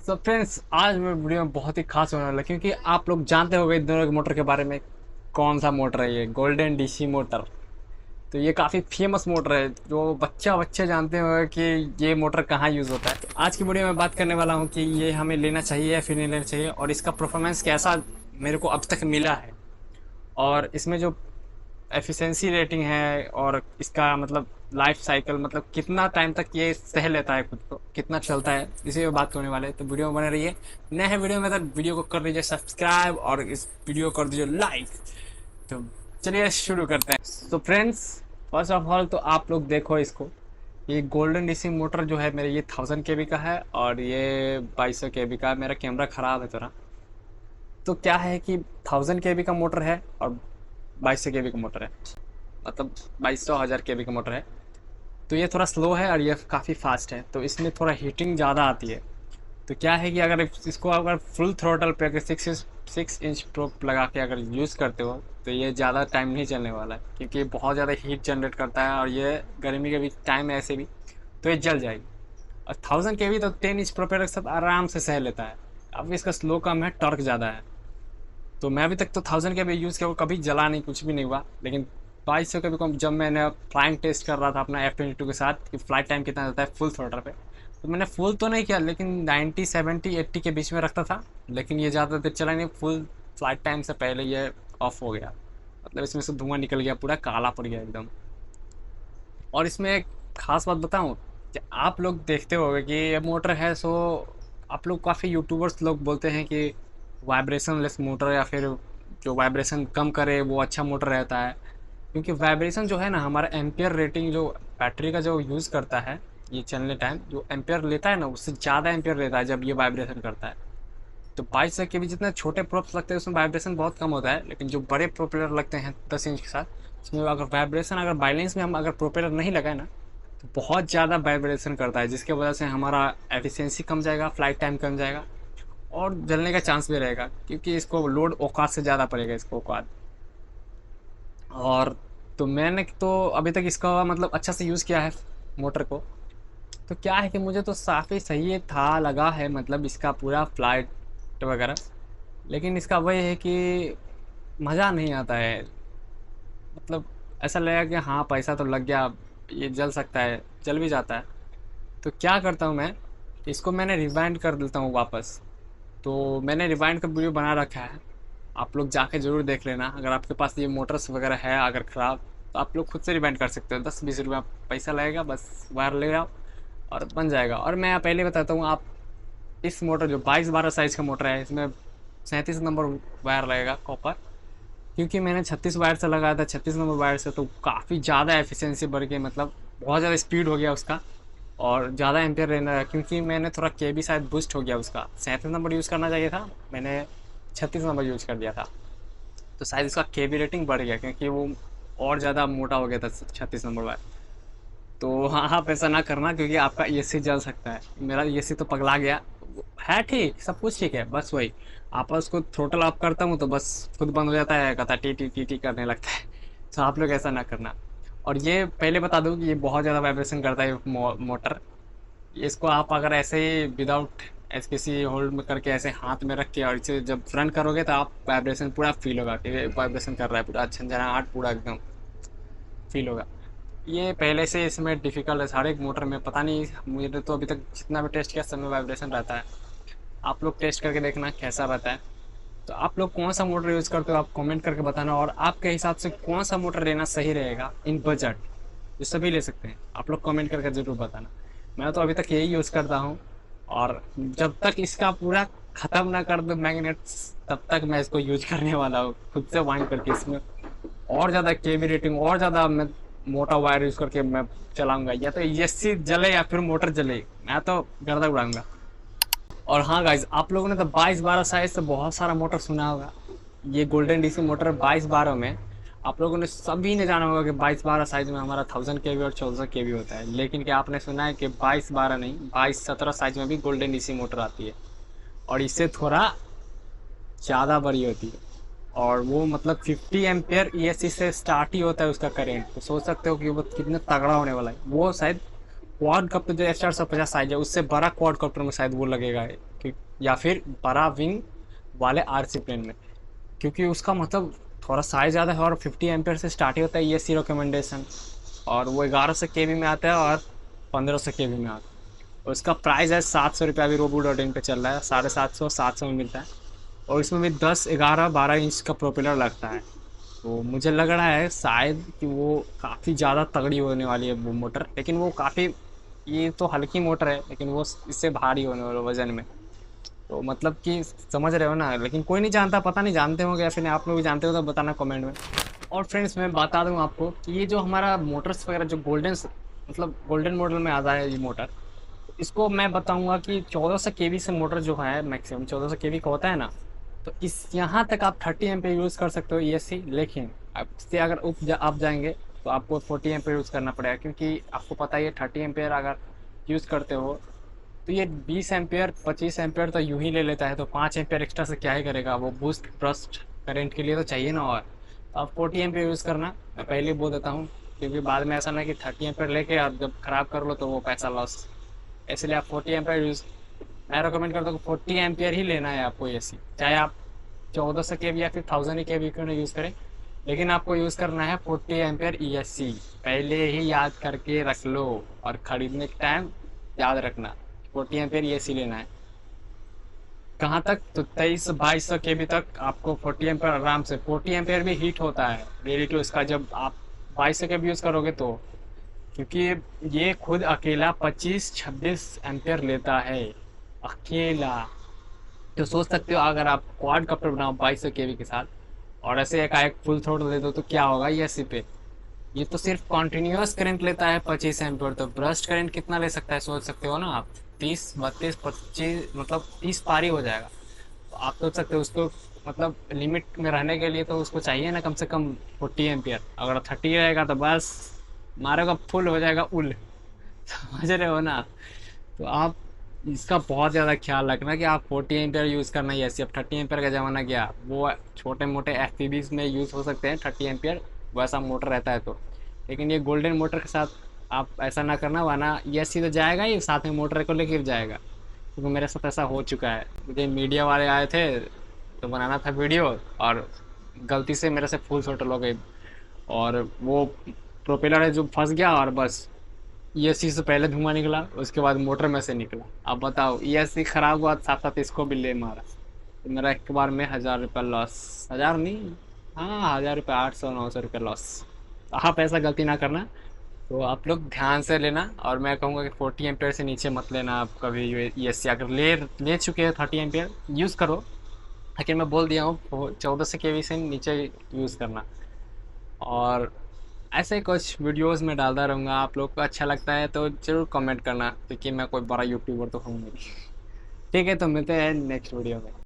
तो फ्रेंड्स, आज मैं वीडियो में बहुत ही खास होने वाला है, क्योंकि आप लोग जानते होंगे इन दोनों के मोटर के बारे में। कौन सा मोटर है ये? Golden DC motor. तो ये काफ़ी फेमस मोटर है जो बच्चा बच्चे जानते होंगे कि ये मोटर कहाँ यूज़ होता है। तो आज की वीडियो में बात करने वाला हूँ कि ये हमें लेना चाहिए या फिर नहीं लेना चाहिए, और इसका परफॉर्मेंस कैसा मेरे को अब तक मिला है, और इसमें जो एफिशिएंसी रेटिंग है, और इसका मतलब लाइफ साइकिल, मतलब कितना टाइम तक ये सह लेता है खुद को, कितना चलता है, इसी पे बात करने वाले हैं। तो वीडियो में बने रहिए। नए हैं वीडियो में तो वीडियो को कर दीजिए सब्सक्राइब और इस वीडियो को कर दीजिए लाइक। तो चलिए शुरू करते हैं। तो फ्रेंड्स, फर्स्ट ऑफ ऑल तो आप लोग देखो इसको। ये गोल्डन डीसी मोटर जो है मेरे, ये 1000 kV का है और ये 2200 kV का है। मेरा कैमरा ख़राब है थोड़ा। तो क्या है कि 1000 kV का मोटर है और 2200 kV का मोटर है, मतलब 2200 1000 kV का मोटर है। तो ये थोड़ा स्लो है और ये काफ़ी फास्ट है, तो इसमें थोड़ा हीटिंग ज़्यादा आती है। तो क्या है कि अगर इसको अगर फुल थ्रोटल पे अगर 6 इंच प्रोप लगा के अगर यूज़ करते हो तो ये ज़्यादा टाइम नहीं चलने वाला है, क्योंकि ये बहुत ज़्यादा हीट जनरेट करता है, और ये गर्मी के भी टाइम है ऐसे भी, तो ये जल जाएगी। और 1000 kV तो 10 इंच प्रोपेलर के साथ आराम से सह लेता है। अब इसका स्लो कम है, टॉर्क ज़्यादा है। तो मैं अभी तक तो 1000 kV यूज़ किया, वो कभी जला नहीं, कुछ भी नहीं हुआ। लेकिन 2200 kV को जब मैंने फ्लाइंग टेस्ट कर रहा था अपना F-22 के साथ कि फ्लाइट टाइम कितना जाता है फुल थ्रोटल पे, तो मैंने फुल तो नहीं किया, लेकिन 90 70 80 के बीच में रखता था। लेकिन ये ज़्यादा देर चला नहीं, फुल फ्लाइट टाइम से पहले ये ऑफ हो गया। मतलब इसमें से धुआं निकल गया, पूरा काला पड़ गया एकदम। और इसमें एक खास बात बताऊं कि आप लोग देखते होंगे कि ये मोटर है, सो आप लोग काफ़ी यूट्यूबर्स लोग बोलते हैं कि वाइब्रेशन लेस मोटर, या फिर जो वाइब्रेशन कम करे वो अच्छा मोटर रहता है। क्योंकि वाइब्रेशन जो है ना, हमारा एम्पियर रेटिंग जो बैटरी का जो यूज़ करता है, ये चलने टाइम जो एम्पियर लेता है ना, उससे ज़्यादा एम्पियर लेता है जब ये वाइब्रेशन करता है। तो 22 के भी जितने छोटे प्रोप्स लगते हैं उसमें वाइब्रेशन बहुत कम होता है, लेकिन जो बड़े प्रोपेलर लगते हैं 10 इंच के साथ, उसमें अगर वाइब्रेशन अगर बैलेंस में हम अगर प्रोपेलर नहीं लगाए ना, तो बहुत ज़्यादा वाइब्रेशन करता है, जिसके वजह से हमारा एफिशिएंसी कम जाएगा, फ्लाइट टाइम कम जाएगा, और जलने का चांस भी रहेगा, क्योंकि इसको लोड औकात से ज़्यादा पड़ेगा, इसको औकात। और तो मैंने तो अभी तक इसका मतलब अच्छा से यूज़ किया है मोटर को। तो क्या है कि मुझे तो काफ़ी सही था लगा है, मतलब इसका पूरा फ्लाइट वगैरह। लेकिन इसका वही है कि मज़ा नहीं आता है। मतलब ऐसा लगेगा कि हाँ, पैसा तो लग गया, ये जल सकता है, जल भी जाता है। तो क्या करता हूँ मैं, इसको मैंने रिवाइंड कर देता हूँ वापस। तो मैंने रिवाइंड का वीडियो बना रखा है, आप लोग जाके ज़रूर देख लेना। अगर आपके पास ये मोटर्स वगैरह है अगर ख़राब, तो आप लोग खुद से रिवाइंड कर सकते हो। 10-20 रुपया पैसा लगेगा, बस वायर ले आओ और बन जाएगा। और मैं पहले बताता हूँ, आप इस मोटर जो 22-12 साइज़ का मोटर है, इसमें 37 नंबर वायर लगेगा कॉपर। क्योंकि मैंने 36 वायर से लगाया था, 36 नंबर वायर से, तो काफ़ी ज़्यादा एफिशिएंसी बढ़ गई, मतलब बहुत ज़्यादा स्पीड हो गया उसका, और ज़्यादा एम्पियर रहना है। क्योंकि मैंने थोड़ा के भी शायद बूस्ट हो गया उसका, 37 नंबर यूज़ करना चाहिए था, मैंने 36 नंबर यूज़ कर दिया था। तो शायद इसका के बी रेटिंग बढ़ गया, क्योंकि वो और ज़्यादा मोटा हो गया था 36 नंबर वायर। तो हाँ, आप ऐसा ना करना, क्योंकि आपका एसी जल सकता है। मेरा एसी तो पगला गया है। ठीक, सब कुछ ठीक है, बस वही आप उसको थ्रोटल ऑफ करता हूँ तो बस खुद बंद हो जाता है, कहता टी टी टी टी करने लगता है। तो आप लोग ऐसा ना करना। और ये पहले बता दूँ कि ये बहुत ज़्यादा वाइब्रेशन करता है मोटर। इसको आप अगर ऐसे ही विदाउट ऐसे किसी होल्ड में करके ऐसे हाथ में रख के और इसे जब रन करोगे, तो आप वाइब्रेशन पूरा फील होगा कि वाइब्रेशन कर रहा है, पूरा झंझनाहट पूरा एकदम फील होगा। ये पहले से इसमें डिफ़िकल्ट है, हर एक मोटर में। पता नहीं, मुझे तो अभी तक जितना भी टेस्ट किया सब में वाइब्रेशन रहता है। आप लोग टेस्ट करके देखना कैसा रहता है। तो आप लोग कौन सा मोटर यूज़ करते हो, आप कमेंट करके बताना, और आपके हिसाब से कौन सा मोटर लेना सही रहेगा इन बजट, जो सभी ले सकते हैं। आप लोग कमेंट करके ज़रूर बताना। मैं तो अभी तक यही यूज़ करता हूँ, और जब तक इसका पूरा ख़त्म ना कर दो मैग्नेट्स, तब तक मैं इसको यूज करने वाला हूँ खुद से वाइंड करके। इसमें और ज़्यादा केवी रेटिंग, और ज़्यादा मैं मोटा वायर यूज़ करके मैं चलाऊंगा, या तो एसी जले या फिर मोटर जले, मैं तो गर्दा उड़ाऊंगा। और हाँ गाइज, आप लोगों ने तो 22-12 साइज से बहुत सारा मोटर सुना होगा। ये गोल्डन डीसी मोटर 22-12 में आप लोगों ने सभी ने जाना होगा कि 22-12 साइज में हमारा 1000 kV और 1400 kV होता है। लेकिन क्या आपने सुना है कि 22-12 नहीं, 22-17 साइज में भी गोल्डन डीसी मोटर आती है, और इससे थोड़ा ज़्यादा बड़ी होती है। और वो मतलब 50 एम्पियर ESC से स्टार्ट ही होता है उसका करेंट। तो सोच सकते हो कि वो कितना तगड़ा होने वाला है। वो शायद क्वाड कप्टर जो SR-150 साइज है, उससे बड़ा क्वाड कप्टर में शायद वो लगेगा या फिर बड़ा विंग वाले RC प्लेन में, क्योंकि उसका मतलब थोड़ा साइज़ ज़्यादा है और 50 एम्पेयर से स्टार्ट ही होता है ESC रिकमेंडेशन, और वो 1100 केवी में आता है और 1500 केवी में आता है। उसका प्राइस है 700 रुपये, अभी Robo.in पे चल रहा है, 750 700 में मिलता है। और इसमें भी 10 11 12 इंच का प्रोपेलर लगता है। तो मुझे लग रहा है शायद कि वो काफ़ी ज़्यादा तगड़ी होने वाली है वो मोटर, लेकिन वो काफ़ी, ये तो हल्की मोटर है लेकिन वो इससे भारी होने वाला वज़न में। तो मतलब कि समझ रहे हो ना, लेकिन कोई नहीं जानता, पता नहीं जानते होंगे या फिर आप लोग भी जानते हो तो बताना कमेंट में। और फ्रेंड्स मैं बता दूं आपको कि ये जो हमारा मोटर्स वगैरह जो गोल्डन, मतलब गोल्डन मॉडल में आता है ये मोटर, इसको मैं बताऊंगा कि 1400 केवी से मोटर जो है मैक्सिमम 1400 केवी का होता है ना, तो इस यहाँ तक आप 30 एम्पेयर यूज़ कर सकते हो ESC, लेकिन आप इससे अगर आप जाएंगे तो आपको 40 एम्पेयर यूज़ करना पड़ेगा, क्योंकि आपको पता ही है 30 एम्पेयर अगर यूज़ करते हो तो ये 20 एम्पेयर 25 एम्पेयर तो यूं ही ले लेता है, तो 5 एम्पेयर एक्स्ट्रा से क्या ही करेगा वो, बूस्ट ब्रस्ट करंट के लिए तो चाहिए ना। और आप 40 एम्पेयर यूज़ करना, मैं पहले ही बोल देता हूँ, क्योंकि बाद में ऐसा ना कि 30 एम्पेयर लेके आप जब ख़राब कर लो तो वो पैसा लॉस। इसलिए आप 40 एम्पेयर यूज़, मैं रिकमेंड करता हूँ 40 एम्पेयर ही लेना है आपको ESC, चाहे आप 1400 केवी या फिर 1000 केवी क्यों ना यूज़ करें, लेकिन आपको यूज़ करना है 40 एम्पेयर ESC। पहले ही याद करके रख लो और ख़रीदने के टाइम याद रखना 40 एम्पेयर ESC लेना है। कहाँ तक, तो 2300 2200 केबी तक आपको 40 एम्पेयर आराम से, 40 एम्पेयर भी हीट होता है डेली टू इसका जब आप 2200 केबी यूज़ करोगे तो, क्योंकि ये खुद अकेला 25-26 एम्पेयर लेता है अकेला। तो सोच सकते हो अगर आप क्वाड कप्टर बनाओ 2200 केवी के साथ और ऐसे एक फुल थ्रोटल दे दो तो क्या होगा ESC पे। ये तो सिर्फ कॉन्टिन्यूस करंट लेता है 25 एम्पियर, तो ब्रस्ट करंट कितना ले सकता है सोच सकते हो ना आप, 30 32 25 मतलब 30 पार ही हो जाएगा। तो आप सोच सकते हो उसको, मतलब लिमिट में रहने के लिए तो उसको चाहिए ना कम से कम 40 एम्पियर, अगर 30 रहेगा तो बस मारेगा फुल हो जाएगा उल। समझ रहे हो ना। तो आप इसका बहुत ज़्यादा ख्याल रखना कि आप 40 एम्पियर यूज़ करना ही ऐसे, अब 30 एम्पियर का ज़माना गया, वो छोटे मोटे FPVs में यूज़ हो सकते हैं 30 एम्पियर वैसा मोटर रहता है तो, लेकिन ये गोल्डन मोटर के साथ आप ऐसा ना करना, वरना ESC तो जाएगा ही साथ में मोटर को लेकर जाएगा। क्योंकि मेरे साथ ऐसा हो चुका है, मुझे मीडिया वाले आए थे तो बनाना था वीडियो, और गलती से मेरे से फुल शॉटल हो गई, और वो प्रोपेलर है जो फंस गया, और बस ESC से पहले धुआं निकला उसके बाद मोटर में से निकला। अब बताओ ESC खराब हुआ साथ साथ इसको भी ले मारा, तो मेरा एक बार में 1000 रुपये लॉस, 1000 नहीं, हाँ 1000 रुपये, 800 900 रुपये लॉस। आप ऐसा गलती ना करना, तो आप लोग ध्यान से लेना, और मैं कहूँगा कि 40 एम्पेयर से नीचे मत लेना आप कभी। ESC अगर ले चुके हो 30 एम्पेयर यूज़ करो, लेकिन मैं बोल दिया हूँ 1400 केवी से नीचे यूज़ करना। और ऐसे कुछ वीडियोस में डालता रहूँगा, आप लोग को अच्छा लगता है तो ज़रूर कमेंट करना, क्योंकि मैं कोई बड़ा यूट्यूबर तो हूँ नहीं। ठीक है, तो मिलते हैं नेक्स्ट वीडियो में।